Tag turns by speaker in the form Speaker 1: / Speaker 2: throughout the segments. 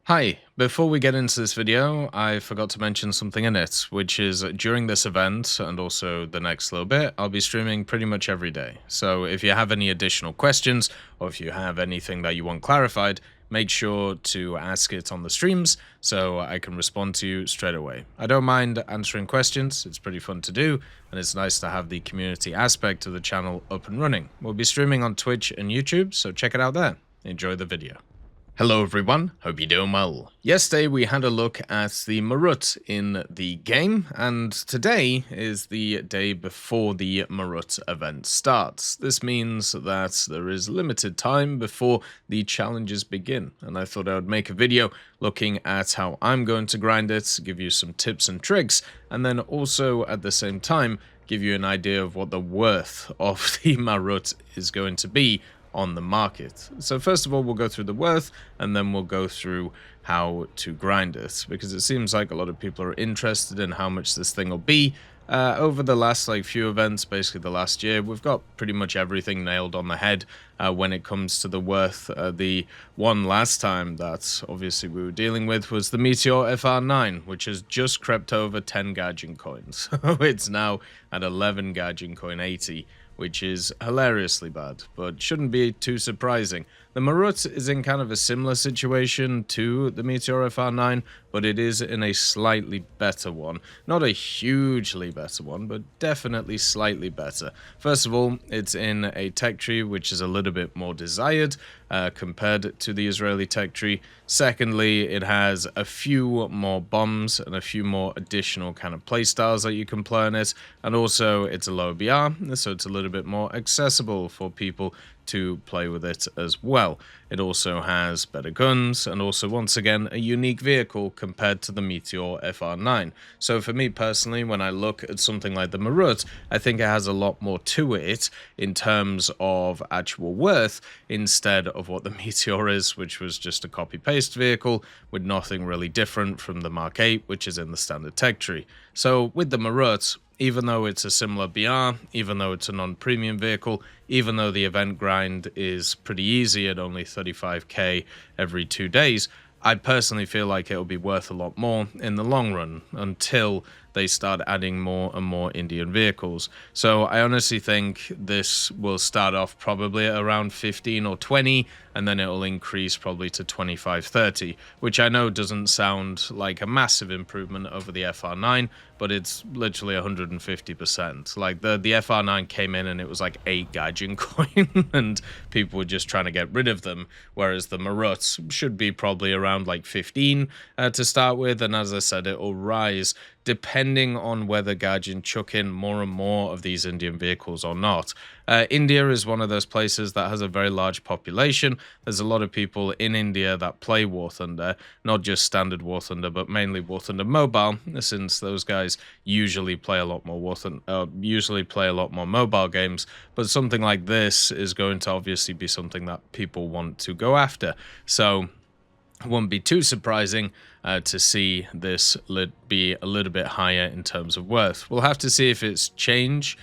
Speaker 1: Hi, before we get into this video, I forgot to mention something in it, which is during this event and also the next little bit, I'll be streaming pretty much every day. So if you have any additional questions or if you have anything that you want clarified, make sure to ask it on the streams so I can respond to you straight away. I don't mind answering questions, it's pretty fun to do, and it's nice to have the community aspect of the channel up and running. We'll be streaming on Twitch and YouTube, so check it out there. Enjoy the video. Hello everyone, hope you're doing well. Yesterday we had a look at the MARUT in the game, and today is the day before the MARUT event starts. This means that there is limited time before the challenges begin, and I thought I would make a video looking at how I'm going to grind it, give you some tips and tricks, and then also at the same time give you an idea of what the worth of the MARUT is going to be on the market. So first of all, we'll go through the worth, and then we'll go through how to grind it, because it seems like a lot of people are interested in how much this thing will be. Over the last few events, basically the last year, we've got pretty much everything nailed on the head when it comes to the worth. The one last time that obviously we were dealing with was the Meteor FR9, which has just crept over 10 Gaijin coins. It's now at 11 Gaijin coin 80, which is hilariously bad, but shouldn't be too surprising. The MARUT is in kind of a similar situation to the Meteor FR9, but it is in a slightly better one. Not a hugely better one, but definitely slightly better. First of all, it's in a tech tree which is a little bit more desired compared to the Israeli tech tree. Secondly, it has a few more bombs and a few more additional kind of playstyles that you can play on it, and also it's a lower BR, so it's a little bit more accessible for people to play with it as well. It also has better guns and also, once again, a unique vehicle compared to the Meteor FR9. So for me personally, when I look at something like the MARUT, I think it has a lot more to it in terms of actual worth instead of what the Meteor is, which was just a copy-paste vehicle with nothing really different from the Mark 8, which is in the standard tech tree. So with the MARUT, even though it's a similar BR, even though it's a non-premium vehicle, even though the event grind is pretty easy at only 35k every 2 days, I personally feel like it'll be worth a lot more in the long run until they start adding more and more Indian vehicles. So I honestly think this will start off probably at around 15 or 20, and then it'll increase probably to 25, 30, which I know doesn't sound like a massive improvement over the FR9, but it's literally 150%. Like the FR9 came in and it was like 8 Gaijin coin, and people were just trying to get rid of them, whereas the MARUT should be probably around like 15 to start with, and as I said, it will rise depending on whether Gaijin chuck in more and more of these Indian vehicles or not. India is one of those places that has a very large population. There's a lot of people in India that play War Thunder, not just standard War Thunder, but mainly War Thunder Mobile, since those guys usually play a lot more mobile games. But something like this is going to obviously be something that people want to go after. So it wouldn't be too surprising to see this be a little bit higher in terms of worth. We'll have to see if it's changed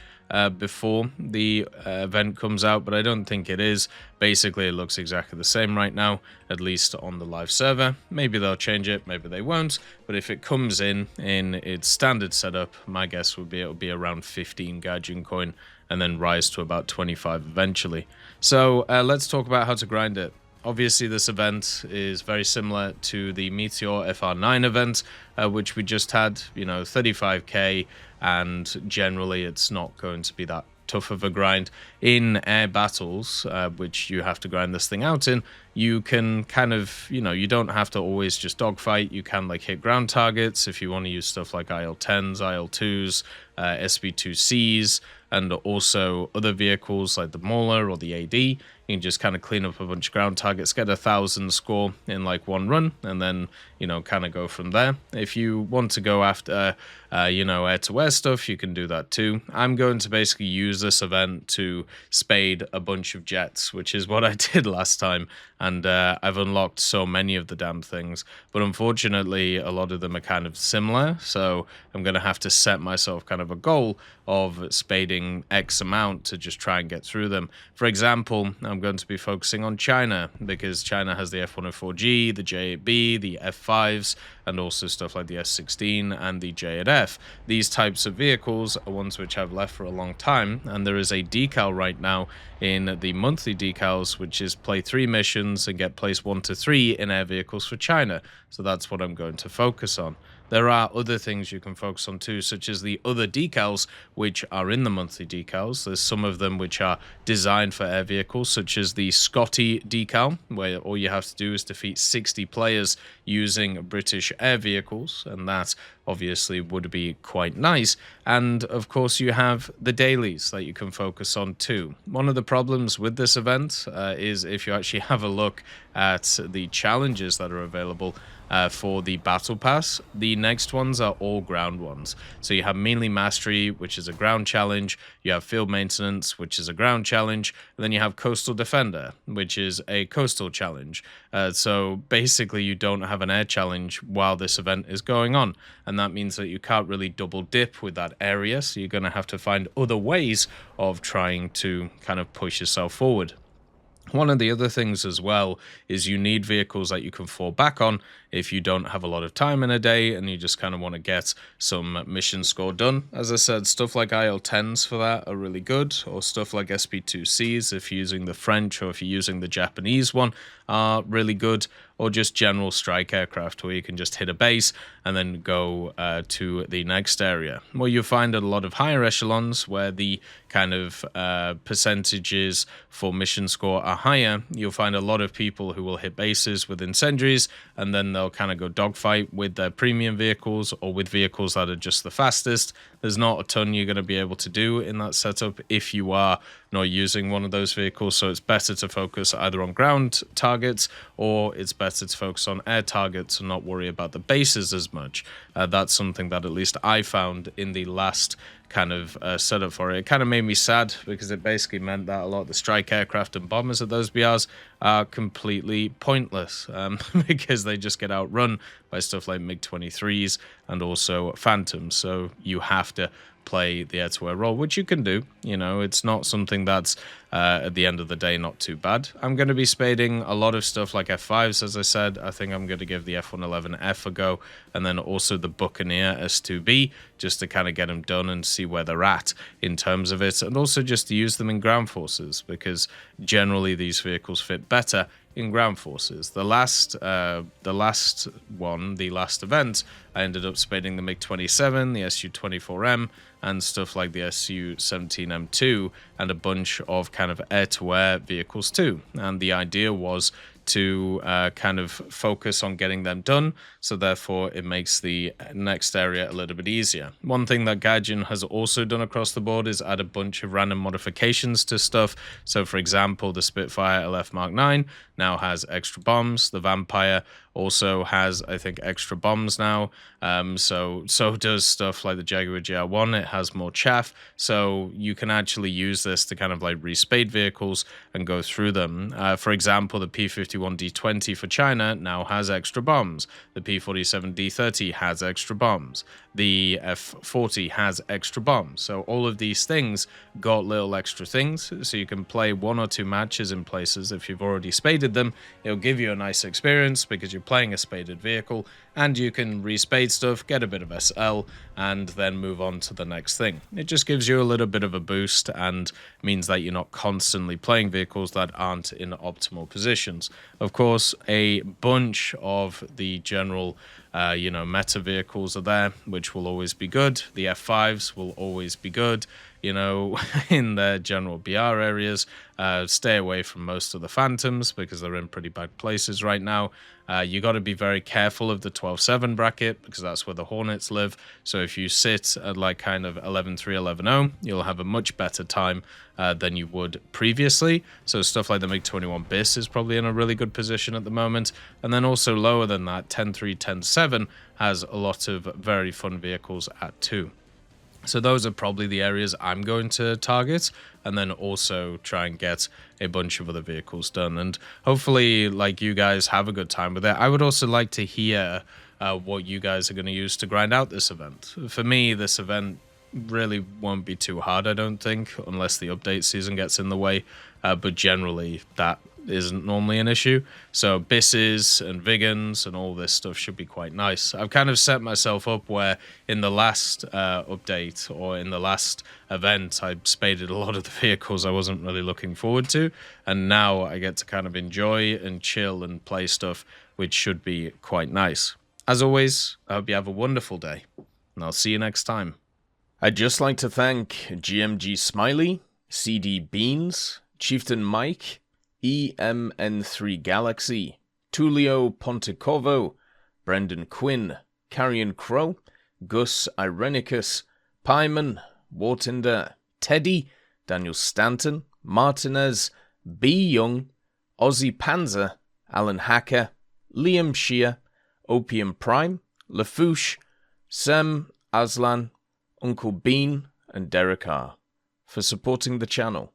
Speaker 1: before the event comes out, but I don't think it is. Basically, it looks exactly the same right now, at least on the live server. Maybe they'll change it, maybe they won't, but if it comes in its standard setup, my guess would be it'll be around 15 Gaijin coin and then rise to about 25 eventually. So let's talk about how to grind it. Obviously, this event is very similar to the Meteor FR9 event, which we just had, 35k, and generally it's not going to be that tough of a grind. In air battles, which you have to grind this thing out in, you can kind of, you don't have to always just dogfight. You can hit ground targets if you want to use stuff like IL-10s, IL-2s, SB2Cs, and also other vehicles like the Mauler or the AD. You can just kind of clean up a bunch of ground targets, get 1,000 score in one run, and then, kind of go from there. If you want to go after, air-to-air stuff, you can do that too. I'm going to basically use this event to spade a bunch of jets, which is what I did last time, and I've unlocked so many of the damn things, but unfortunately, a lot of them are kind of similar, so I'm going to have to set myself kind of a goal of spading X amount to just try and get through them. For example, I'm going to be focusing on China, because China has the F104G, the J8B, the F5s, and also stuff like the S16 and the J8F. These types of vehicles are ones which I've left for a long time, and there is a decal right now in the monthly decals, which is play 3 missions and get place 1 to 3 in air vehicles for China. So that's what I'm going to focus on. There are other things you can focus on too, such as the other decals which are in the monthly decals. There's some of them which are designed for air vehicles, such as the Scotty decal, where all you have to do is defeat 60 players using British air vehicles, and that obviously would be quite nice. And of course you have the dailies that you can focus on too. One of the problems with this event is if you actually have a look at the challenges that are available for the Battle Pass, the next ones are all ground ones. So you have Mainly Mastery, which is a ground challenge, you have Field Maintenance, which is a ground challenge, and then you have Coastal Defender, which is a coastal challenge. So basically you don't have an air challenge while this event is going on, and that means that you can't really double dip with that area, so you're going to have to find other ways of trying to kind of push yourself forward. One of the other things as well is you need vehicles that you can fall back on if you don't have a lot of time in a day and you just kind of want to get some mission score done. As I said, stuff like IL-10s for that are really good, or stuff like SP2Cs if you're using the French or if you're using the Japanese one are really good, or just general strike aircraft where you can just hit a base and then go to the next area. Well, you'll find at a lot of higher echelons where the kind of percentages for mission score are higher, you'll find a lot of people who will hit bases with incendiaries, and then they'll kind of go dogfight with their premium vehicles or with vehicles that are just the fastest. There's not a ton you're going to be able to do in that setup if you are not using one of those vehicles, so it's better to focus either on ground targets or it's better to focus on air targets and not worry about the bases as much. That's something that at least I found in the last kind of setup for it. It kind of made me sad because it basically meant that a lot of the strike aircraft and bombers at those BRs are completely pointless because they just get outrun by stuff like MiG-23s and also Phantoms. So you have to play the air-to-air role, which you can do. You know, it's not something that's at the end of the day not too bad. I'm going to be spading a lot of stuff like F5s, as I said. I think I'm going to give the F111F a go, and then also the Buccaneer S2B, just to kind of get them done and see where they're at in terms of it, and also just to use them in ground forces, because generally these vehicles fit better in ground forces. The last event, I ended up spading the MiG-27, the Su-24M, and stuff like the Su-17M2, and a bunch of kind of air-to-air vehicles too. And the idea was to kind of focus on getting them done, so therefore it makes the next area a little bit easier. One thing that Gaijin has also done across the board is add a bunch of random modifications to stuff. So for example, the Spitfire LF Mark 9 now has extra bombs. The Vampire also has, I think, extra bombs now. So does stuff like the Jaguar GR1. It has more chaff, so you can actually use this to kind of like respade vehicles and go through them. For example, the P51D20 for China now has extra bombs. The P47D30 has extra bombs. The F40 has extra bombs. So all of these things got little extra things, so you can play 1 or 2 matches in places. If you've already spaded them, it'll give you a nice experience because you're playing a spaded vehicle, and you can respade stuff, get a bit of SL, and then move on to the next thing. It just gives you a little bit of a boost and means that you're not constantly playing vehicles that aren't in optimal positions. Of course, a bunch of the general meta vehicles are there, which will always be good. The F5s will always be good, in their general BR areas. Stay away from most of the Phantoms because they're in pretty bad places right now. You got to be very careful of the 12-7 bracket because that's where the Hornets live. So if you sit at like kind of 11-3, 11-0, you'll have a much better time than you would previously. So stuff like the MiG-21 BIS is probably in a really good position at the moment. And then also lower than that, 10-3, 10-7 has a lot of very fun vehicles at 2. So those are probably the areas I'm going to target, and then also try and get a bunch of other vehicles done. And hopefully, like, you guys have a good time with it. I would also like to hear what you guys are going to use to grind out this event. For me, this event really won't be too hard, I don't think, unless the update season gets in the way. But generally, that isn't normally an issue. So Bisses and Vigans and all this stuff should be quite nice. I've kind of set myself up where in the last update or in the last event, I spaded a lot of the vehicles I wasn't really looking forward to. And now I get to kind of enjoy and chill and play stuff, which should be quite nice. As always, I hope you have a wonderful day, and I'll see you next time. I'd just like to thank GMG Smiley, CD Beans, Chieftain Mike, EMN3 Galaxy, Tulio Pontecorvo, Brendan Quinn, Carrion Crow, Gus Irenicus, Pyman, Wartinder, Teddy, Daniel Stanton, Martinez, B. Young, Ozzy Panzer, Alan Hacker, Liam Shear, Opium Prime, Lafouche, Sem, Aslan, Uncle Bean, and Derek R. for supporting the channel.